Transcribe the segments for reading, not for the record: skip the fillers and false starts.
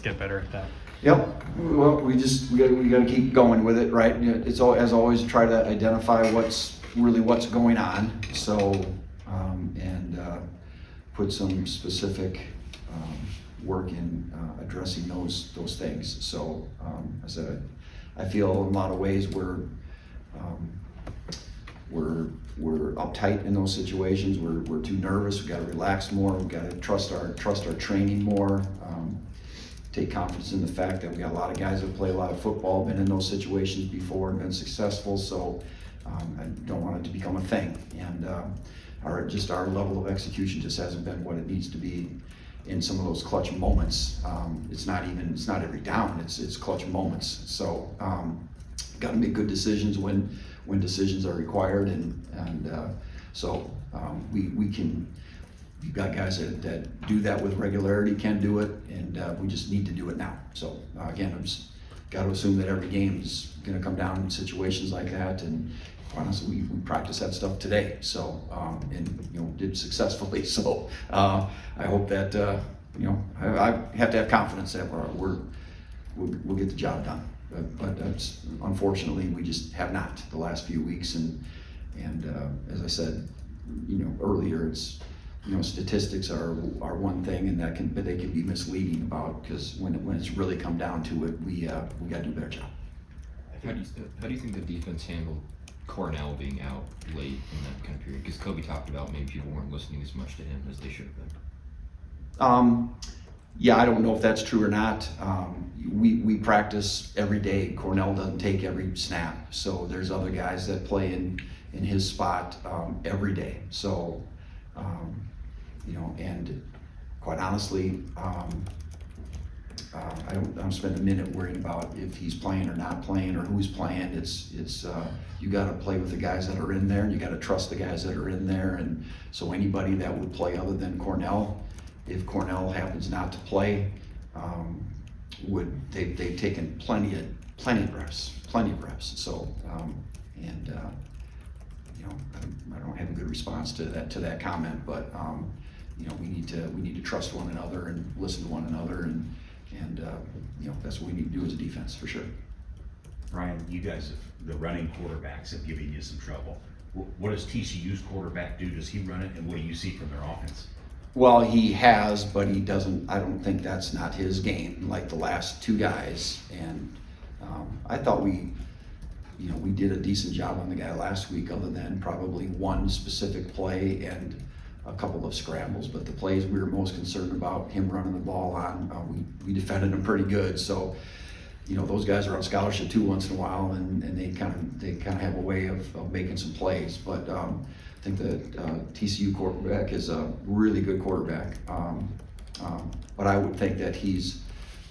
get better at that? Yep. Well, we got to keep going with it, right? It's all, as always, try to identify what's going on. So and put some specific work in addressing those things. So as I feel in a lot of ways we're uptight in those situations. We're too nervous. We've got to relax more. We've got to trust our training more. Take confidence in the fact that we got a lot of guys that play a lot of football, been in those situations before and been successful. So I don't want it to become a thing. And our level of execution just hasn't been what it needs to be in some of those clutch moments. It's not every down. It's clutch moments. So got to make good decisions when decisions are required, and so we can. You've got guys that do that with regularity, can do it, and we just need to do it now. So again, I'm just got to assume that every game is going to come down in situations like that, and honestly, we practice that stuff today. So and did successfully. So I hope that I have to have confidence that we'll get the job done. But that's, unfortunately, we just have not the last few weeks, and as I said, earlier, it's statistics are one thing, and they can be misleading about, because when it's really come down to it, we got to do a better job. How do you think the defense handled Cornell being out late in that kind of period? Because Kobe talked about maybe people weren't listening as much to him as they should have been. Yeah, I don't know if that's true or not. We practice every day. Cornell doesn't take every snap, so there's other guys that play in his spot every day. So, and quite honestly, I don't spend a minute worrying about if he's playing or not playing or who's playing. It's you got to play with the guys that are in there, and you got to trust the guys that are in there. And so anybody that would play other than Cornell, if Cornell happens not to play, they've taken plenty of reps. So I don't have a good response to that comment, but we need to trust one another and listen to one another, and that's what we need to do as a defense for sure. Brian, you guys, the running quarterbacks have given you some trouble. What does TCU's quarterback do? Does he run it, and what do you see from their offense? Well, he has, but he doesn't. I don't think that's not his game, like the last two guys. And I thought we did a decent job on the guy last week, other than probably one specific play and a couple of scrambles. But the plays we were most concerned about him running the ball on, we defended him pretty good. So, those guys are on scholarship too once in a while, and they kind of have a way of making some plays. But I think the TCU quarterback is a really good quarterback. But I would think that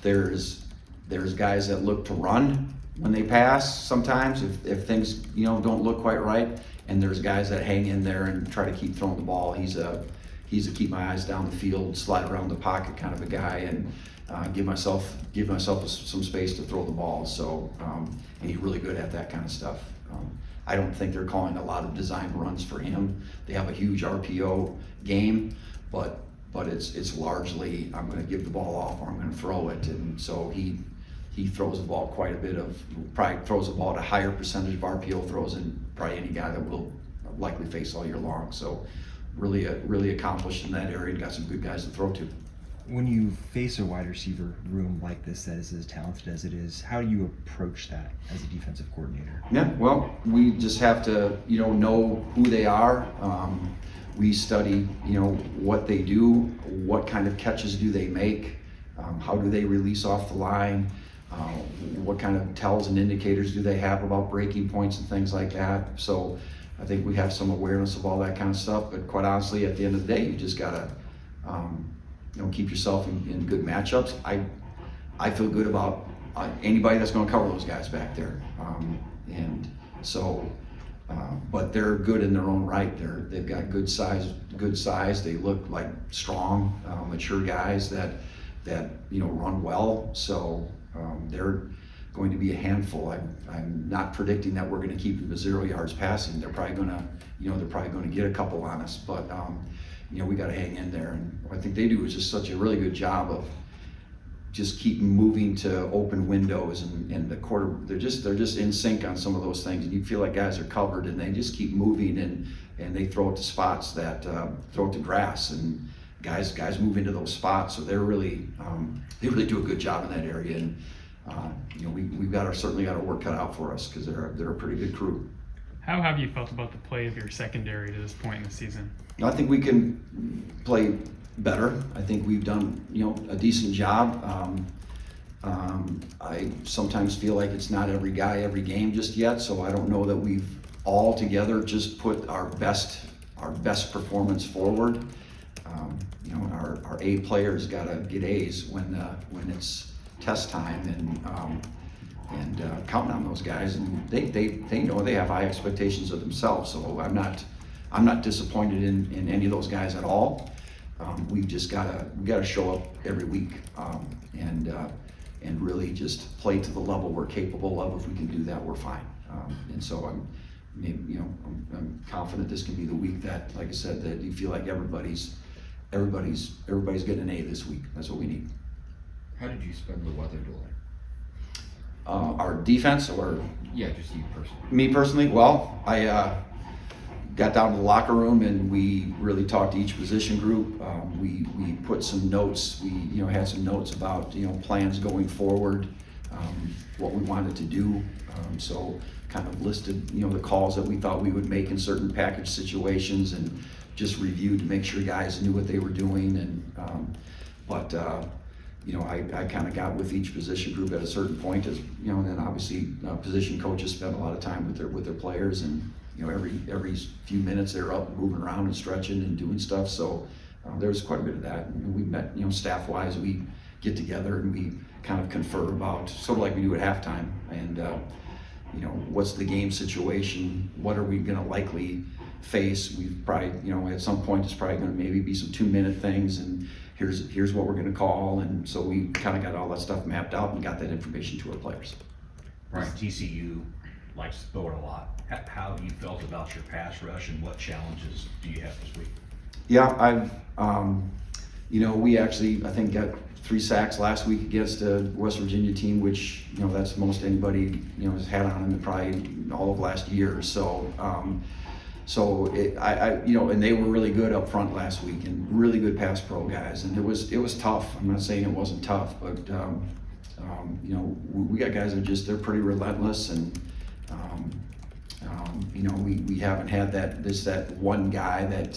there's guys that look to run when they pass sometimes if things don't look quite right, and there's guys that hang in there and try to keep throwing the ball. He's a keep my eyes down the field, slide around the pocket kind of a guy, and give myself some space to throw the ball. So and he's really good at that kind of stuff. I don't think they're calling a lot of designed runs for him. They have a huge RPO game, but it's largely, I'm going to give the ball off or I'm going to throw it. And so he throws the ball probably throws the ball at a higher percentage of RPO throws than probably any guy that we'll likely face all year long. So really accomplished in that area, and got some good guys to throw to. When you face a wide receiver room like this that is as talented as it is, how do you approach that as a defensive coordinator? Yeah, well, we just have to, know who they are. We study, what they do, what kind of catches do they make, how do they release off the line, what kind of tells and indicators do they have about breaking points and things like that. So I think we have some awareness of all that kind of stuff, but quite honestly, at the end of the day, you just gotta, keep yourself in good matchups. I feel good about anybody that's going to cover those guys back there, and so. But they're good in their own right. They've got good size. They look like strong, mature guys that run well. So they're going to be a handful. I'm not predicting that we're going to keep them to 0 yards passing. They're probably going to get a couple on us, but. We got to hang in there, and what I think they do is just such a really good job of just keep moving to open windows and the quarter, they're just in sync on some of those things, and you feel like guys are covered and they just keep moving and they throw it to spots that throw it to grass, and guys move into those spots, so they really do a good job in that area, and we've certainly got our work cut out for us because they're a pretty good crew. How have you felt about the play of your secondary to this point in the season? I think we can play better. I think we've done, a decent job. I sometimes feel like it's not every guy, every game just yet, so I don't know that we've all together just put our best performance forward. Our A players got to get A's when it's test time, and counting on those guys, and they know they have high expectations of themselves. So I'm not disappointed in any of those guys at all. We've just we gotta show up every week and really just play to the level we're capable of. If we can do that, we're fine. And so I'm confident this can be the week that, like I said, that you feel like everybody's getting an A this week. That's what we need. How did you spend the weather delay? Our defense, or Yeah, just you personally. me personally, well, I got down to the locker room and we really talked to each position group. We put some notes. We had some notes about plans going forward, what we wanted to do. So kind of listed the calls that we thought we would make in certain package situations, and just reviewed to make sure guys knew what they were doing. And I kind of got with each position group at a certain point, as and then obviously position coaches spend a lot of time with their players, and every few minutes they're up moving around and stretching and doing stuff. So there was quite a bit of that. And we met staff wise, we get together and we kind of confer about, sort of like we do at halftime, and what's the game situation, what are we going to likely face. We've probably at some point it's probably going to maybe be some 2-minute things, and here's what we're going to call. And so we kind of got all that stuff mapped out and got that information to our players. Brian, TCU likes to throw it a lot. How have you felt about your pass rush, and what challenges do you have this week? Yeah, we actually, I think, got 3 sacks last week against a West Virginia team, which, that's most anybody, has had on them in probably all of last year. So, and they were really good up front last week, and really good pass pro guys. And it was tough. I'm not saying it wasn't tough, but, we got guys that they're pretty relentless, and, we haven't had that one guy that,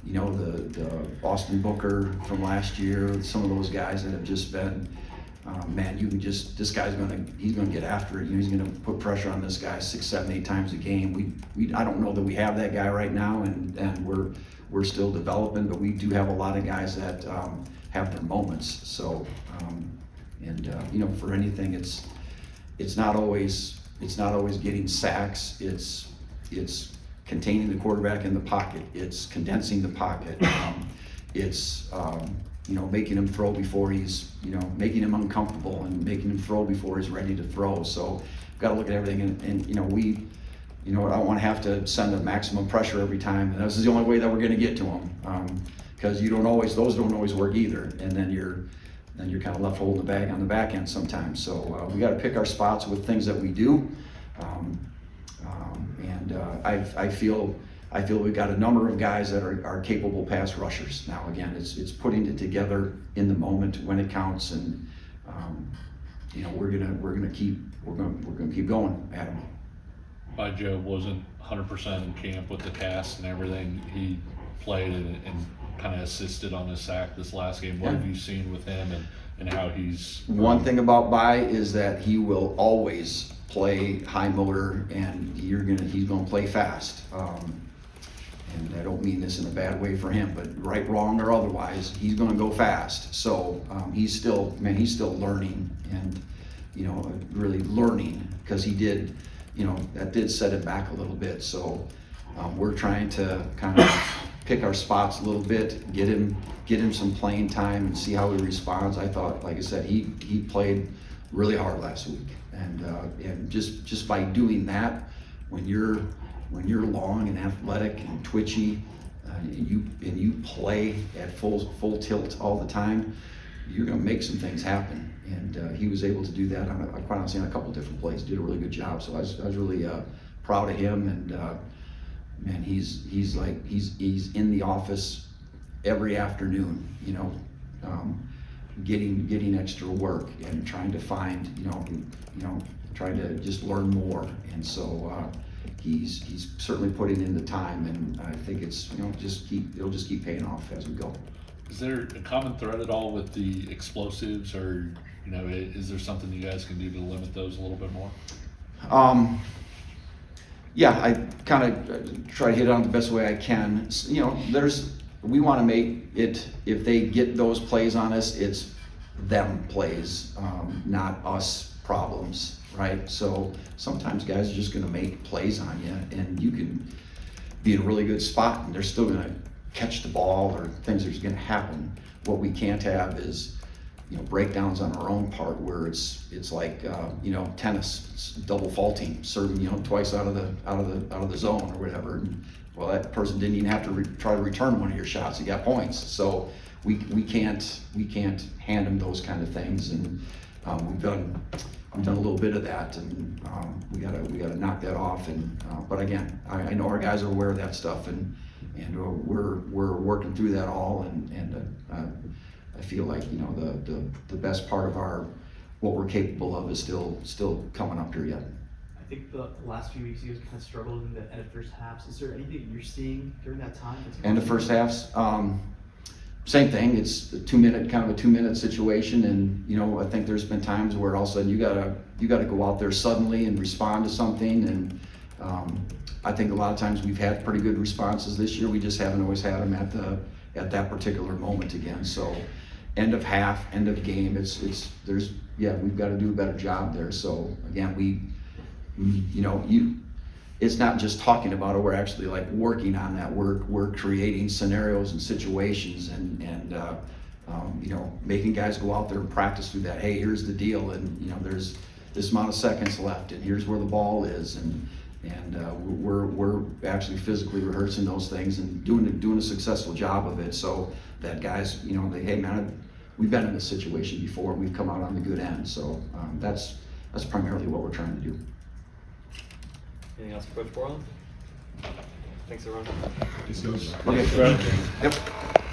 the Austin Booker from last year, some of those guys that have just been, this guy's he's gonna get after it. He's gonna put pressure on this guy 6, 7, 8 times a game. I don't know that we have that guy right now, and we're still developing, but we do have a lot of guys that have their moments. So, for anything, it's not always getting sacks. It's containing the quarterback in the pocket. It's condensing the pocket. It's making him throw before he's, making him uncomfortable and making him throw before he's ready to throw. So we've got to look at everything, and I don't want to have to send a maximum pressure every time, and this is the only way that we're going to get to him, because those don't always work either, and then you're kind of left holding the bag on the back end sometimes. So we got to pick our spots with things that we do. I feel we've got a number of guys that are capable pass rushers. Now again, it's putting it together in the moment when it counts, and we're gonna keep going at him. Joe wasn't 100% in camp with the cast and everything. He played and kind of assisted on his sack this last game. What have you seen with him and how he's? One thing about Bai is that he will always play high motor, and he's gonna play fast. And I don't mean this in a bad way for him, but right, wrong, or otherwise, he's gonna go fast. So he's still learning, and really learning, because he did, that did set it back a little bit. So we're trying to kind of pick our spots a little bit, get him some playing time, and see how he responds. I thought, like I said, he played really hard last week, and just by doing that, when you're long and athletic and twitchy, and you play at full tilt all the time, you're gonna make some things happen. And he was able to do that on quite honestly on a couple different plays. Did a really good job. So I was really proud of him. And man, he's in the office every afternoon, you know, getting extra work and trying to find, trying to just learn more. And so he's certainly putting in the time, and I think it's, it'll just keep paying off as we go. Is there a common thread at all with the explosives, or is there something you guys can do to limit those a little bit more? Yeah, I kind of try to hit it on the best way I can. We want to make it, if they get those plays on us, it's them plays, not us problems, right? So sometimes guys are just going to make plays on you, and you can be in a really good spot and they're still going to catch the ball, or things are just going to happen. What we can't have is breakdowns on our own part where it's like tennis, it's double faulting, serving twice out of the zone or whatever. And, well, that person didn't even have to try to return one of your shots. He got points. So we can't hand them those kind of things. And we've done a little bit of that, and we gotta knock that off. And but again, I know our guys are aware of that stuff, and we're working through that all. And I feel like the best part of what we're capable of is still coming up here yet. I think the last few weeks you guys kind of struggled in the end of first halves. Is there anything you're seeing during that time? End of first halves, same thing. It's a 2 minute situation, and I think there's been times where all of a sudden you gotta go out there suddenly and respond to something. And I think a lot of times we've had pretty good responses this year. We just haven't always had them at that particular moment again. So end of half, end of game, we've got to do a better job there. So again, it's not just talking about it, we're actually like working on that. We're creating scenarios and situations, and making guys go out there and practice through that. Hey, here's the deal, and there's this amount of seconds left, and here's where the ball is, and we're actually physically rehearsing those things and doing a successful job of it, so that guys, hey man, we've been in this situation before, we've come out on the good end. So that's primarily what we're trying to do. Anything else for Coach Borland? Thanks, everyone. Just goes. Okay. Yep.